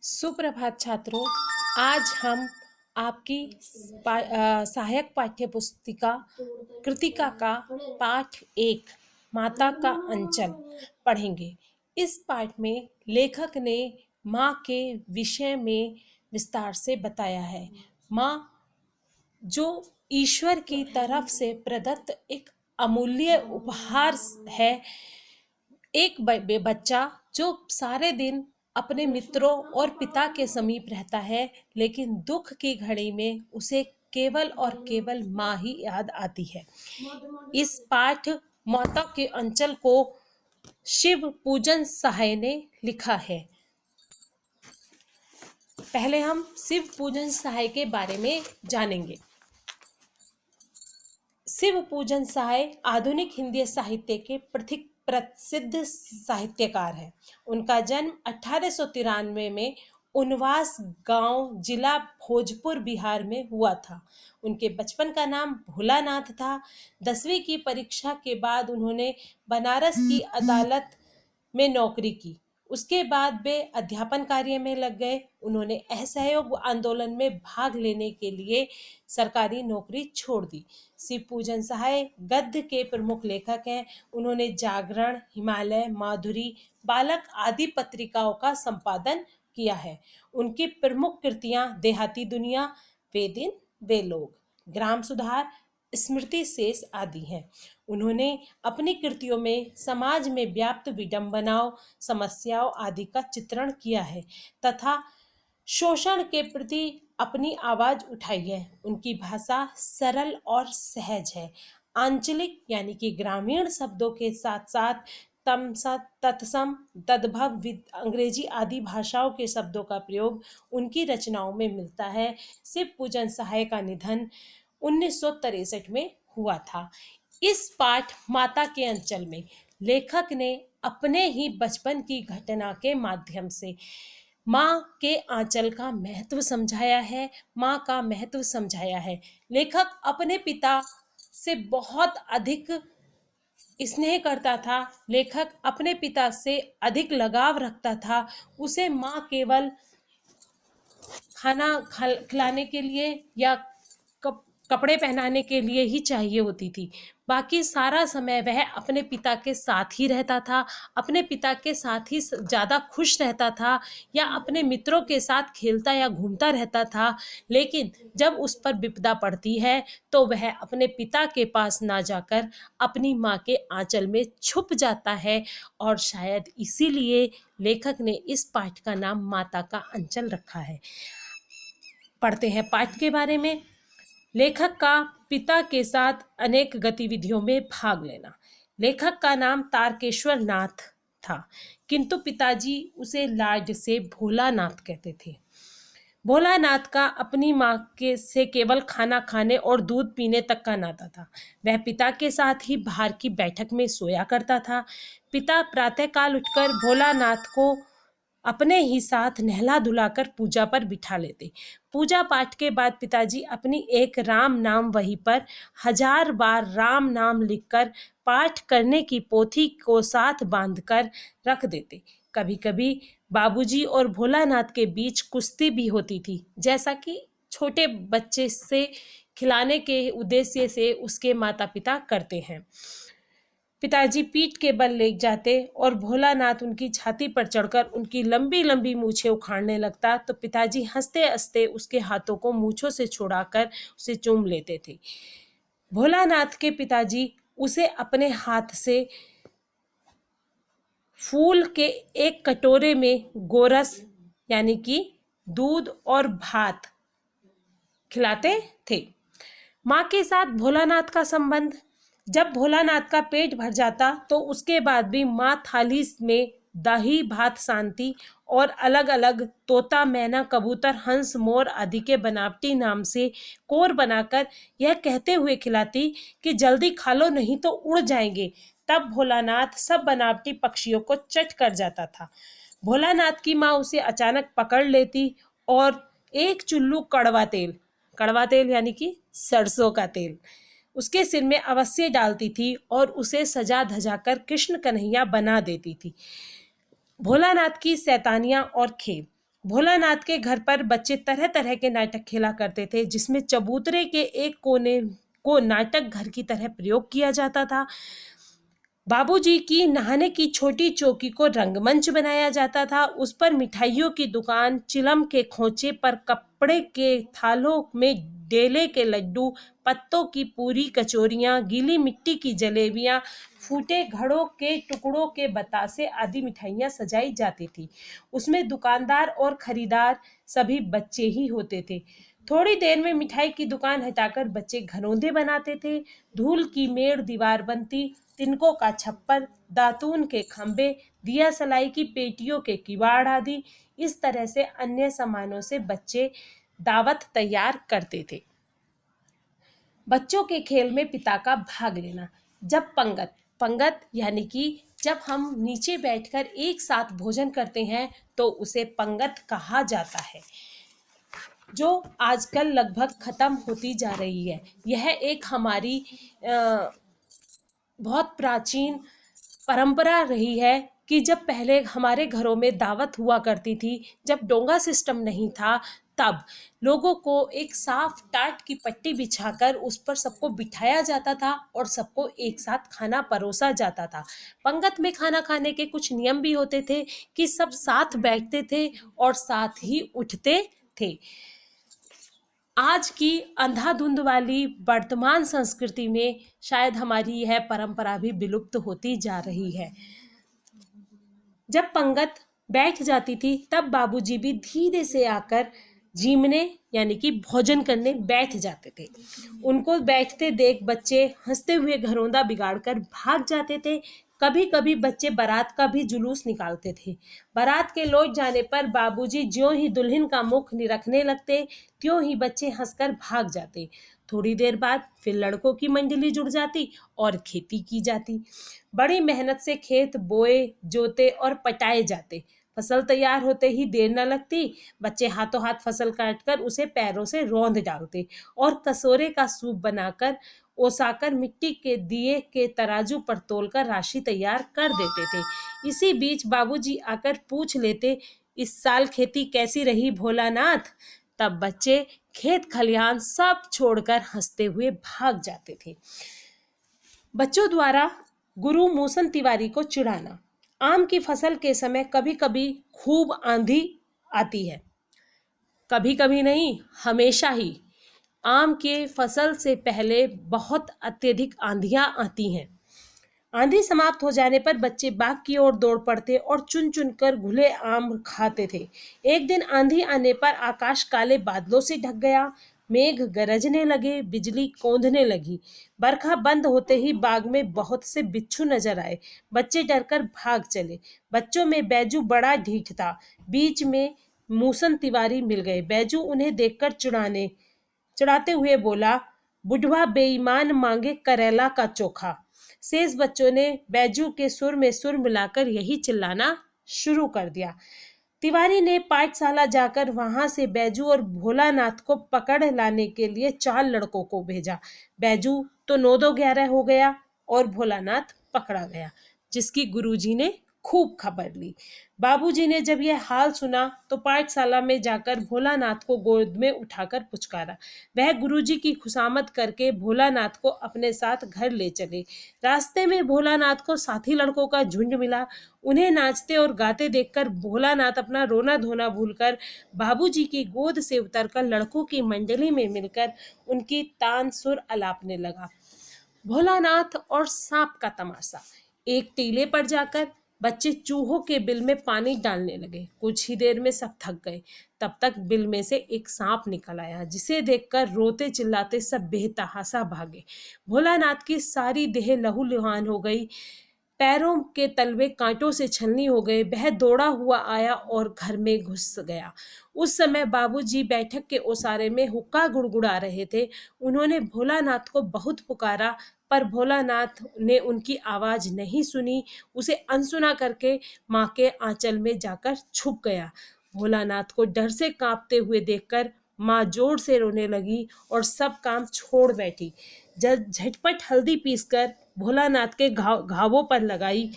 सुप्रभात छात्रों। आज हम आपकी सहायक पाठ्य पुस्तिका कृतिका का पाठ 1 माता का अंचल पढ़ेंगे। इस पाठ में लेखक ने माँ के विषय में विस्तार से बताया है। माँ जो ईश्वर की तरफ से प्रदत्त एक अमूल्य उपहार है। एक बच्चा जो सारे दिन अपने मित्रों और पिता के समीप रहता है, लेकिन दुख की घड़ी में उसे केवल और केवल माँ ही याद आती है। इस पाठ माता के अंचल को शिव पूजन सहाय ने लिखा है। पहले हम शिव पूजन सहाय के बारे में जानेंगे। शिव पूजन सहाय आधुनिक हिंदी साहित्य के प्रसिद्ध साहित्यकार है। उनका जन्म 1893 में उनवास गांव जिला भोजपुर बिहार में हुआ था। उनके बचपन का नाम भोलानाथ था। 10वीं की परीक्षा के बाद उन्होंने बनारस की अदालत में नौकरी की। उसके बाद वे अध्यापन कार्य में लग गए। उन्होंने असहयोग आंदोलन में भाग लेने के लिए सरकारी नौकरी छोड़ दी। शिव पूजन सहाय गद्य के प्रमुख लेखक हैं। उन्होंने जागरण, हिमालय, माधुरी, बालक आदि पत्रिकाओं का संपादन किया है। उनकी प्रमुख कृतियां देहाती दुनिया, वे दिन वे लोग, ग्राम सुधार, स्मृति शेष आदि हैं। उन्होंने अपनी कृतियों में समाज में व्याप्त विडंबनाओं, समस्याओं आदि का चित्रण किया है तथा शोषण के प्रति अपनी आवाज उठाई है। उनकी भाषा सरल और सहज है। आंचलिक यानी कि ग्रामीण शब्दों के साथ साथ तत्सम, तद्भव, अंग्रेजी आदि भाषाओं के शब्दों का प्रयोग उनकी रचनाओं में मिलता है। शिव पूजन सहाय का निधन 1963 में हुआ था। इस पाठ माता के अंचल में लेखक ने अपने ही बचपन की घटना के माध्यम से माँ के आंचल का महत्व समझाया है, माँ का महत्व समझाया है। लेखक अपने पिता से बहुत अधिक स्नेह करता था। लेखक अपने पिता से अधिक लगाव रखता था। उसे माँ केवल खाना खिलाने के लिए या कपड़े पहनाने के लिए ही चाहिए होती थी। बाकी सारा समय वह अपने पिता के साथ ही रहता था, अपने पिता के साथ ही ज़्यादा खुश रहता था या अपने मित्रों के साथ खेलता या घूमता रहता था। लेकिन जब उस पर विपदा पड़ती है तो वह अपने पिता के पास ना जाकर अपनी माँ के आंचल में छुप जाता है। और शायद इसीलिए लेखक ने इस पाठ का नाम माता का अंचल रखा है। पढ़ते हैं पाठ के बारे में। लेखक का पिता के साथ अनेक गतिविधियों में भाग लेना। लेखक का नाम तारकेश्वर नाथ था, किंतु पिताजी उसे लाड से भोलानाथ कहते थे। भोलानाथ का अपनी माँ के से केवल खाना खाने और दूध पीने तक का नाता था। वह पिता के साथ ही बाहर की बैठक में सोया करता था। पिता प्रातःकाल उठकर भोलानाथ को अपने ही साथ नहला धुलाकर पूजा पर बिठा लेते। पूजा पाठ के बाद पिताजी अपनी एक राम नाम वही पर 1000 बार राम नाम लिखकर पाठ करने की पोथी को साथ बांधकर रख देते। कभी कभी बाबूजी और भोलानाथ के बीच कुश्ती भी होती थी, जैसा कि छोटे बच्चे से खिलाने के उद्देश्य से उसके माता पिता करते हैं। पिताजी पीठ के बल लेट जाते और भोलानाथ उनकी छाती पर चढ़कर उनकी लंबी लंबी मूछें उखाड़ने लगता तो पिताजी हंसते हंसते उसके हाथों को मूछों से छुड़ाकर उसे चूम लेते थे। भोलानाथ के पिताजी उसे अपने हाथ से फूल के एक कटोरे में गोरस यानी कि दूध और भात खिलाते थे। माँ के साथ भोलानाथ का संबंध। जब भोलानाथ का पेट भर जाता तो उसके बाद भी माँ थाली में दही भात शांति और अलग अलग तोता, मैना, कबूतर, हंस, मोर आदि के बनावटी नाम से कोर बनाकर यह कहते हुए खिलाती कि जल्दी खा लो नहीं तो उड़ जाएंगे। तब भोलानाथ सब बनावटी पक्षियों को चट कर जाता था। भोलानाथ की माँ उसे अचानक पकड़ लेती और एक चुल्लू कड़वा तेल यानी कि सरसों का तेल उसके सिर में अवश्य डालती थी और उसे सजा धजा कर कृष्ण कन्हैया बना देती थी। भोलानाथ की शैतानियां और खेल। भोलानाथ के घर पर बच्चे तरह तरह के नाटक खेला करते थे, जिसमें चबूतरे के एक कोने को नाटक घर की तरह प्रयोग किया जाता था। बाबूजी की नहाने की छोटी चौकी को रंगमंच बनाया जाता था। उस पर मिठाइयों की दुकान, चिलम के खोचे पर कपड़े के थालों में डेले के लड्डू, पत्तों की पूरी, कचौरियाँ, गीली मिट्टी की जलेबियाँ, फूटे घड़ों के टुकड़ों के बतासे आदि मिठाइयाँ सजाई जाती थी। उसमें दुकानदार और खरीदार सभी बच्चे ही होते थे। थोड़ी देर में मिठाई की दुकान हटाकर बच्चे घरौंदे बनाते थे। धूल की मेड़ दीवार बनती, तिनकों का छप्पर, दातून के खंबे, दिया सलाई की पेटियों के किवाड़ आदि इस तरह से अन्य सामानों से बच्चे दावत तैयार करते थे। बच्चों के खेल में पिता का भाग लेना। जब पंगत पंगत यानी कि जब हम नीचे बैठकर एक साथ भोजन करते हैं तो उसे पंगत कहा जाता है, जो आजकल लगभग खत्म होती जा रही है। यह एक हमारी बहुत प्राचीन परंपरा रही है कि जब पहले हमारे घरों में दावत हुआ करती थी, जब डोंगा सिस्टम नहीं था, तब लोगों को एक साफ टाट की पट्टी बिछाकर उस पर सबको बिठाया जाता था और सबको एक साथ खाना परोसा जाता था। पंगत में खाना खाने के कुछ नियम भी होते थे कि सब साथ बैठते थे और साथ ही उठते थे। आज की अंधाधुंध वाली वर्तमान संस्कृति में शायद हमारी यह परंपरा भी विलुप्त होती जा रही है। जब पंगत बैठ जाती थी तब बाबूजी भी धीरे से आकर झीमने यानी कि भोजन करने बैठ जाते थे। उनको बैठते देख बच्चे हंसते हुए घरौंदा बिगाड़कर भाग जाते थे। कभी कभी बच्चे बारात का भी जुलूस निकालते थे। बारात के लौट जाने पर बाबूजी ज्यों ही दुल्हन का मुख निरखने लगते, त्यों ही बच्चे हंसकर भाग जाते। थोड़ी देर बाद फिर लड़कों की मंडली जुड़ जाती और खेती की जाती। बड़ी मेहनत से खेत बोए, जोते और पटाए जाते। फसल तैयार होते ही देर न लगती। बच्चे हाथों हाथ फसल काटकर उसे पैरों से रौंद डालते और कसोरे का सूप बनाकर ओसाकर मिट्टी के दिए के तराजू पर तोलकर राशि तैयार कर देते थे। इसी बीच बाबूजी आकर पूछ लेते, इस साल खेती कैसी रही भोलानाथ? तब बच्चे खेत खलिहान सब छोड़कर हंसते हुए भाग जाते थे। बच्चों द्वारा गुरु मूसन तिवारी को चिढ़ाना। आम की फसल के समय कभी कभी खूब आंधी आती है, कभी कभी नहीं, हमेशा ही। आम के फसल से पहले बहुत अत्यधिक आंधियां आती हैं। आंधी समाप्त हो जाने पर बच्चे बाग की ओर दौड़ पड़ते और चुन चुन कर घुले आम खाते थे। एक दिन आंधी आने पर आकाश काले बादलों से ढक गया। मेघ गरजने लगे, बिजली कौंधने लगी। बरखा बंद होते ही बाग में बहुत से बिच्छू नजर आए। बच्चे डरकर भाग चले। बच्चों में बैजू बड़ा ढीठ था। बीच में मूसन तिवारी मिल गए। बैजू उन्हें देखकर चिढ़ाते हुए बोला, बुढ़वा बेईमान मांगे करेला का चोखा। शेष बच्चों ने बैजू के सुर में सुर मिलाकर यही चिल्लाना शुरू कर दिया। तिवारी ने पाठशाला जाकर वहां से बैजू और भोलानाथ को पकड़ लाने के लिए 4 लड़कों को भेजा। बैजू तो 9-2-11 हो गया और भोलानाथ पकड़ा गया, जिसकी गुरुजी ने खूब खबर ली। बाबूजी ने जब यह हाल सुना तो पाठशाला में जाकर भोलानाथ को गोद में उठाकर पुचकारा। वह गुरुजी की खुशामद करके भोलानाथ को अपने साथ घर ले चले। रास्ते में भोलानाथ को साथी लड़कों का झुंड मिला। उन्हें नाचते और गाते देखकर भोलानाथ अपना रोना धोना भूलकर बाबूजी की गोद से उतरकर लड़कों की मंडली में मिलकर उनकी तान सुर अलापने लगा। भोलानाथ और सांप का तमाशा। एक टीले पर जाकर बच्चे चूहों के बिल में पानी डालने लगे। कुछ ही देर में सब थक गए। तब तक बिल में से एक सांप निकल आया, जिसे देखकर रोते चिल्लाते सब बेतहाशा भागे। भोलानाथ की सारी देह लहूलुहान हो गई। पैरों के तलवे कांटों से छलनी हो गए। वह दौड़ा हुआ आया और घर में घुस गया। उस समय बाबूजी बैठक के ओसारे में हुक्का गुड़गुड़ा रहे थे। उन्होंने भोलानाथ को बहुत पुकारा, पर भोलानाथ ने उनकी आवाज नहीं सुनी। उसे अनसुना करके माँ के आंचल में जाकर छुप गया। भोलानाथ को डर से कांपते हुए देखकर माँ जोर से रोने लगी और सब काम छोड़ बैठी। जब झटपट हल्दी पीसकर भोलानाथ के घावों पर लगाई।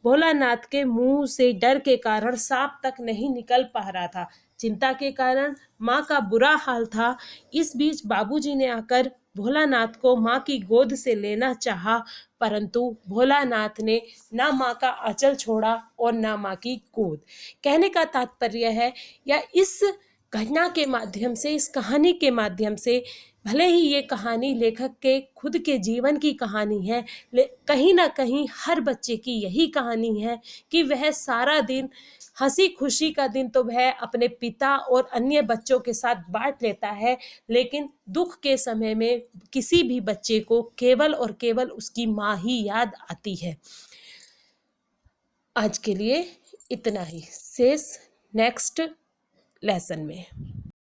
भोलानाथ के मुंह से डर के कारण सांप तक नहीं निकल पा रहा था। चिंता के कारण माँ का बुरा हाल था। इस बीच बाबूजी ने आकर भोलानाथ को माँ की गोद से लेना चाहा, परंतु भोलानाथ ने ना माँ का आंचल छोड़ा और ना माँ की गोद। कहने का तात्पर्य है, या इस घटना के माध्यम से, इस कहानी के माध्यम से, भले ही ये कहानी लेखक के खुद के जीवन की कहानी है, कहीं ना कहीं हर बच्चे की यही कहानी है कि वह सारा दिन, हंसी खुशी का दिन तो वह अपने पिता और अन्य बच्चों के साथ बांट लेता है, लेकिन दुख के समय में किसी भी बच्चे को केवल और केवल उसकी माँ ही याद आती है। आज के लिए इतना ही, शेष नेक्स्ट लेसन में।